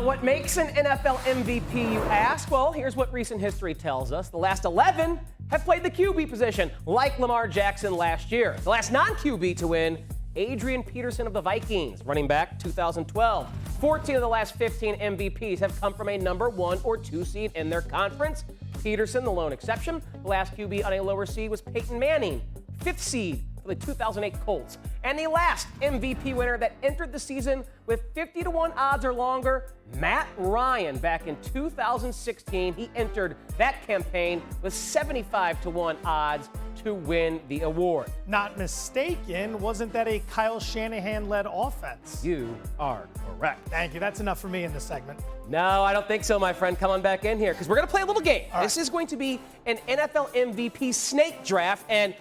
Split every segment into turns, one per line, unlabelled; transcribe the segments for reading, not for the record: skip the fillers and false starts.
What makes an NFL MVP, you ask? Well, here's what recent history tells us. The last 11 have played the QB position, like Lamar Jackson last year. The last non-QB to win, Adrian Peterson of the Vikings, running back 2012. 14 of the last 15 MVPs have come from a number 1 or 2 seed in their conference. Peterson, the lone exception. The last QB on a lower seed was Peyton Manning, 5th seed for the 2008 Colts. And the last MVP winner that entered the season with 50-1 odds or longer, Matt Ryan, back in 2016. He entered that campaign with 75-1 odds to win the award.
Not mistaken, wasn't that a Kyle Shanahan-led offense?
You are correct.
Thank you. That's enough for me in this segment.
No, I don't think so, my friend. Come on back in here, because we're going to play a little game.
All right.
This is going to be an NFL MVP snake draft, and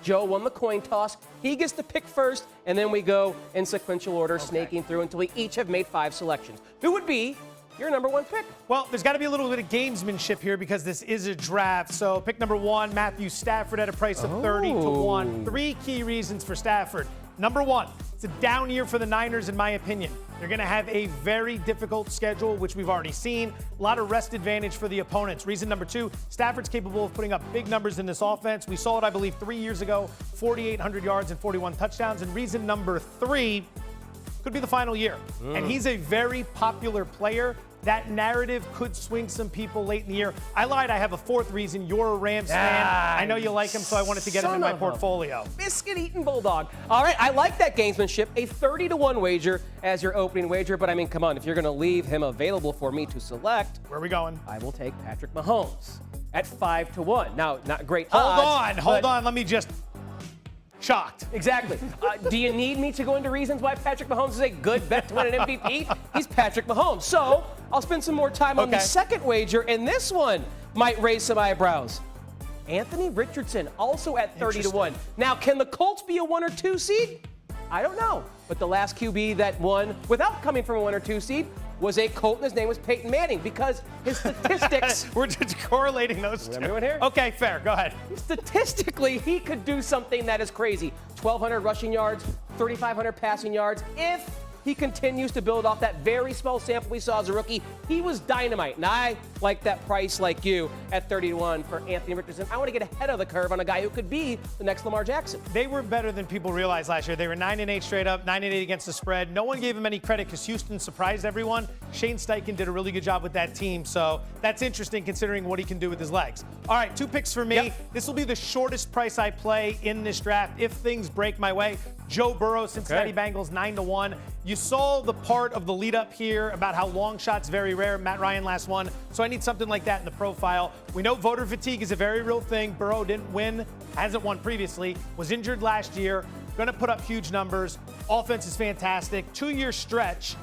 Joe won the coin toss. He gets to pick first, and then we go in sequential order, snaking through until we each have made 5 selections. Who would be your number 1 pick?
Well, there's got to be a little bit of gamesmanship here because this is a draft. So pick number 1, Matthew Stafford at a price of 30-1. 3 key reasons for Stafford. Number 1, it's a down year for the Niners, in my opinion. They're going to have a very difficult schedule, which we've already seen. A lot of rest advantage for the opponents. Reason number 2, Stafford's capable of putting up big numbers in this offense. We saw it, I believe, 3 years ago, 4,800 yards and 41 touchdowns. And reason number 3, could be the final year. And he's a very popular player. That narrative could swing some people late in the year. I lied. I have a 4th reason. You're a Rams fan. I know you like him, so I wanted to get him in my portfolio.
Biscuit-eating Bulldog. All right, I like that gamesmanship. A 30-1 wager as your opening wager. But, I mean, come on. If you're going to leave him available for me to select.
Where are we going?
I will take Patrick Mahomes at 5-1. Now, not great
odds. Hold on. Let me just... Shocked.
Exactly. Do you need me to go into reasons why Patrick Mahomes is a good bet to win an MVP? He's Patrick Mahomes. So I'll spend some more time on the second wager, and this one might raise some eyebrows. Anthony Richardson, also at 30-1. Now, can the Colts be a 1 or 2 seed? I don't know. But the last QB that won without coming from a 1 or 2 seed was a Colt, and his name was Peyton Manning, because his statistics...
We're just correlating those two.
Everyone here?
Okay, fair. Go ahead.
Statistically, he could do something that is crazy. 1,200 rushing yards, 3,500 passing yards. If he continues to build off that very small sample we saw as a rookie, he was dynamite. And I like that price like you at 30-1 for Anthony Richardson. I want to get ahead of the curve on a guy who could be the next Lamar Jackson.
They were better than people realized last year. They were 9-8 straight up, 9-8 against the spread. No one gave him any credit because Houston surprised everyone. Shane Steichen did a really good job with that team, so that's interesting considering what he can do with his legs. All right, 2 picks for me. Yep. This will be the shortest price I play in this draft if things break my way. Joe Burrow, Cincinnati Bengals, 9-1. You saw the part of the lead up here about how long shots very rare. Matt Ryan last one. So I need something like that in the profile. We know voter fatigue is a very real thing. Burrow didn't win, hasn't won previously, was injured last year, going to put up huge numbers. Offense is fantastic. 2-year stretch,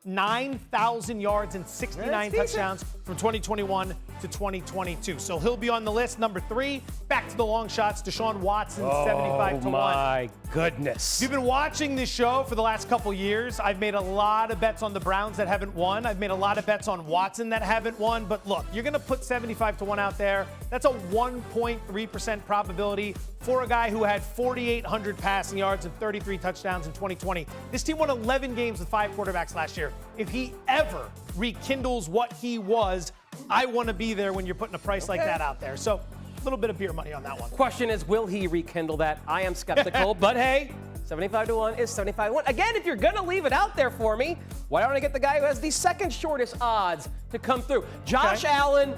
9,000 yards and 69 touchdowns from 2021 to 2022. So he'll be on the list. Number 3, back to the long shots. Deshaun Watson, 75-1.
Oh, my goodness.
If you've been watching this show for the last couple years, I've made a lot of bets on the Browns that haven't won. I've made a lot of bets on Watson that haven't won. But look, you're going to put 75-1 out there. That's a 1.3% probability for a guy who had 4,800 passing yards and 33 touchdowns in 2020. This team won 11 games with 5 quarterbacks last year. If he ever rekindles what he was, I want to be there when you're putting a price like that out there. So a little bit of beer money on that one.
Question is, will he rekindle that? I am skeptical, but hey, 75-1 is 75-1. Again, if you're going to leave it out there for me, why don't I get the guy who has the second shortest odds to come through? Josh Allen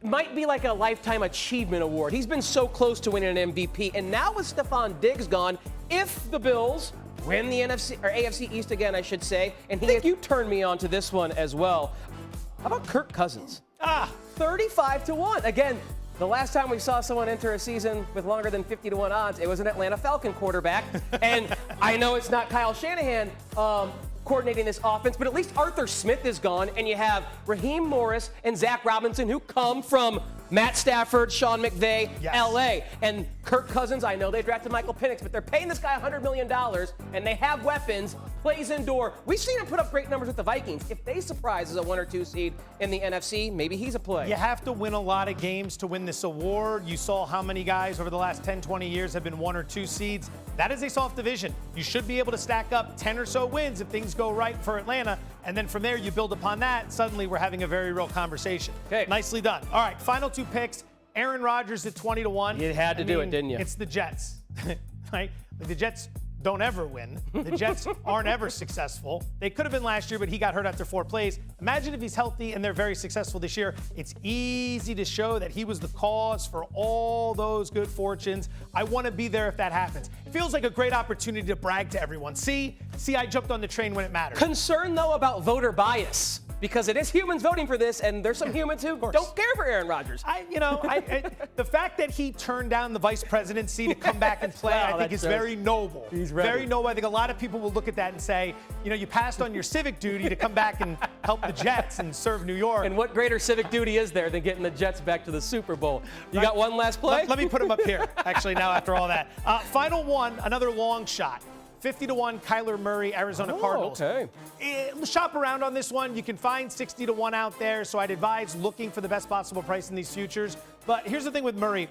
might be like a lifetime achievement award. He's been so close to winning an MVP, and now with Stephon Diggs gone, if the Bills win the NFC or AFC East again, I should say, and you turned me on to this one as well. How about Kirk Cousins? 35-1. Again, the last time we saw someone enter a season with longer than 50-1 odds, it was an Atlanta Falcon quarterback. And I know it's not Kyle Shanahan coordinating this offense, but at least Arthur Smith is gone, and you have Raheem Morris and Zach Robinson, who come from Matt Stafford, Sean McVay, LA. And Kirk Cousins, I know they drafted Michael Penix, but they're paying this guy $100 million, and they have weapons, plays indoor. We've seen him put up great numbers with the Vikings. If they surprise as a 1 or 2 seed in the NFC, maybe he's a play.
You have to win a lot of games to win this award. You saw how many guys over the last 10, 20 years have been 1 or 2 seeds. That is a soft division. You should be able to stack up 10 or so wins if things go right for Atlanta. And then from there, you build upon that. Suddenly, we're having a very real conversation.
Okay.
Nicely done. All right, final 2 picks. Aaron Rodgers at 20-1.
You had to do it, didn't you?
It's the Jets, right? Like the Jets don't ever win. The Jets aren't ever successful. They could have been last year, but he got hurt after 4 plays. Imagine if he's healthy and they're very successful this year. It's easy to show that he was the cause for all those good fortunes. I want to be there if that happens. It feels like a great opportunity to brag to everyone. See, I jumped on the train when it mattered.
Concern, though, about voter bias. Because it is humans voting for this, and there's some humans who don't care for Aaron Rodgers.
The fact that he turned down the vice presidency to come back and play, I think is very noble.
He's ready.
Very noble. I think a lot of people will look at that and say, you passed on your civic duty to come back and help the Jets and serve New York.
And what greater civic duty is there than getting the Jets back to the Super Bowl? You got one last play?
Let me put him up here, actually, now after all that. Final one, another long shot. 50-1, Kyler Murray, Arizona Cardinals.
Okay.
Shop around on this one. You can find 60-1 out there, so I'd advise looking for the best possible price in these futures. But here's the thing with Murray.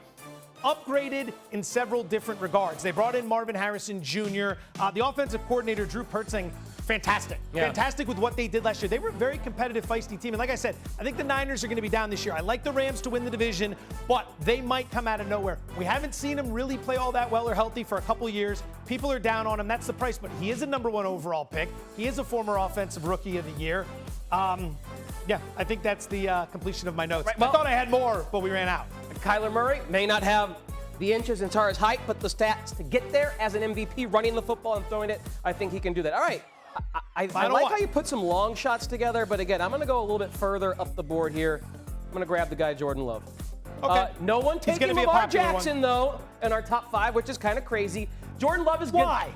Upgraded in several different regards. They brought in Marvin Harrison Jr. The offensive coordinator, Drew Pertzing, fantastic.
Yeah.
Fantastic with what they did last year. They were a very competitive, feisty team. And like I said, I think the Niners are going to be down this year. I like the Rams to win the division, but they might come out of nowhere. We haven't seen him really play all that well or healthy for a couple years. People are down on him. That's the price, but he is a number 1 overall pick. He is a former offensive rookie of the year. Yeah, I think that's the completion of my notes.
Right, well,
I thought I had more, but we ran out.
Kyler Murray may not have the inches as far as height, but the stats to get there as an MVP, running the football and throwing it, I think he can do that. All right. I like how you put some long shots together, but again, I'm going to go a little bit further up the board here. I'm going to grab the guy Jordan Love.
Okay.
No one taking Lamar Jackson, though, in our top 5, which is kind of crazy. Jordan Love is good.
Why?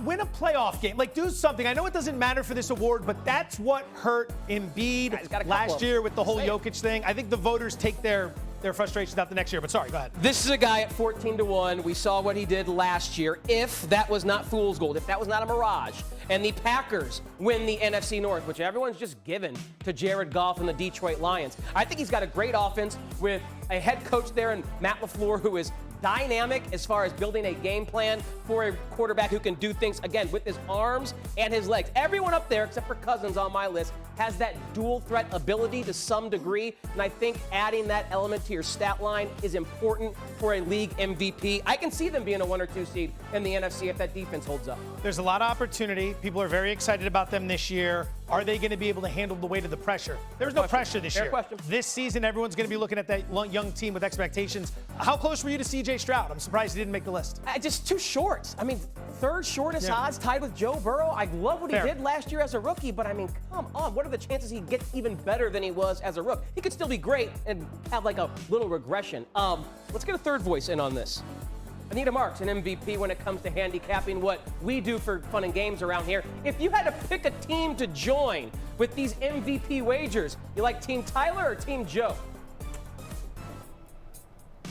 Win a playoff game. Like, do something. I know it doesn't matter for this award, but that's what hurt Embiid last year with the whole Jokic thing. I think the voters take their frustrations out the next year, but sorry, go ahead.
This is a guy at 14-1. We saw what he did last year. If that was not fool's gold, if that was not a mirage, and the Packers win the NFC North, which everyone's just given to Jared Goff and the Detroit Lions, I think he's got a great offense with a head coach there in Matt LaFleur who is dynamic as far as building a game plan for a quarterback who can do things, again, with his arms and his legs. Everyone up there, except for Cousins on my list, has that dual threat ability to some degree, and I think adding that element to your stat line is important for a league MVP. I can see them being a 1 or 2 seed in the NFC if that defense holds up.
There's a lot of opportunity. People are very excited about them this year. Are they going to be able to handle the weight of the pressure? There's no pressure this year. This season, everyone's going to be looking at that young team with expectations. How close were you to C.J. Stroud? I'm surprised he didn't make the list.
Just too short. I mean, 3rd shortest odds, tied with Joe Burrow. I love what he did last year as a rookie, but I mean, come on. What are the chances he gets even better than he was as a rookie? He could still be great and have like a little regression. Let's get a third voice in on this. Anita Marks, an MVP when it comes to handicapping what we do for fun and games around here. If you had to pick a team to join with these MVP wagers, you like Team Tyler or Team Joe?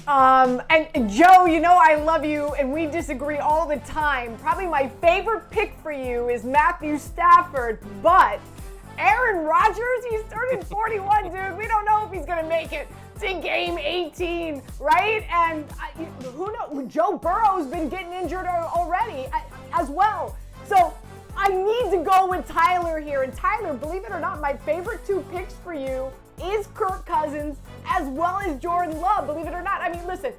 And Joe, you know I love you, and we disagree all the time. Probably my favorite pick for you is Matthew Stafford, but Aaron Rodgers, he's turning 41, dude. We don't know if he's going to make it to game 18, right? And who knows? Joe Burrow's been getting injured already as well. So I need to go with Tyler here. And Tyler, believe it or not, my favorite 2 picks for you is Kirk Cousins as well as Jordan Love, believe it or not. I mean, listen,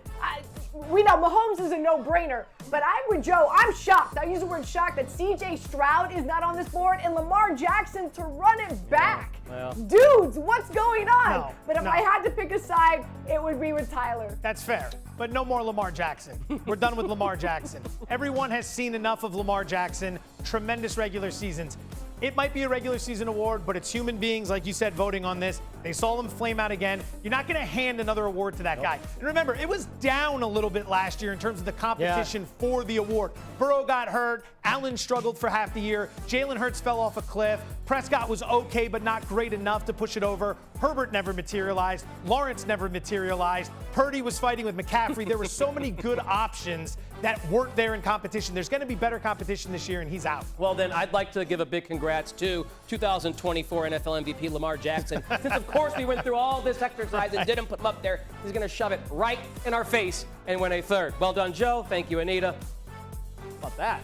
we know Mahomes is a no-brainer, but I'm with Joe. I'm shocked. I use the word shocked that C.J. Stroud is not on this board and Lamar Jackson to run it back.
Well.
Dudes, what's going on? But if I had to pick a side, it would be with Tyler.
That's fair, but no more Lamar Jackson. We're done with Lamar Jackson. Everyone has seen enough of Lamar Jackson. Tremendous regular seasons. It might be a regular season award, but it's human beings, like you said, voting on this. They saw him flame out again. You're not going to hand another award to that guy. And remember, it was down a little bit last year in terms of the competition for the award. Burrow got hurt. Allen struggled for half the year. Jalen Hurts fell off a cliff. Prescott was okay, but not great enough to push it over. Herbert never materialized. Lawrence never materialized. Purdy was fighting with McCaffrey. There were so many good options that weren't there in competition. There's going to be better competition this year, and he's out.
Well, then I'd like to give a big congrats to 2024 NFL MVP Lamar Jackson. Since, of course, we went through all this exercise and didn't put him up there, he's going to shove it right in our face and win a third. Well done, Joe. Thank you, Anita. How about that?